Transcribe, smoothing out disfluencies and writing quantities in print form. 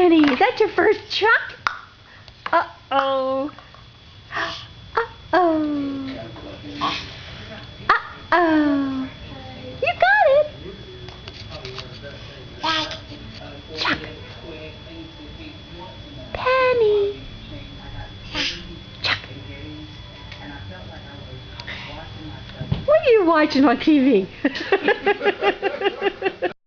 Penny, is that your first truck? Uh-oh. Uh-oh. Uh-oh. You got it. Chuck. Penny. Chuck. What are you watching on TV?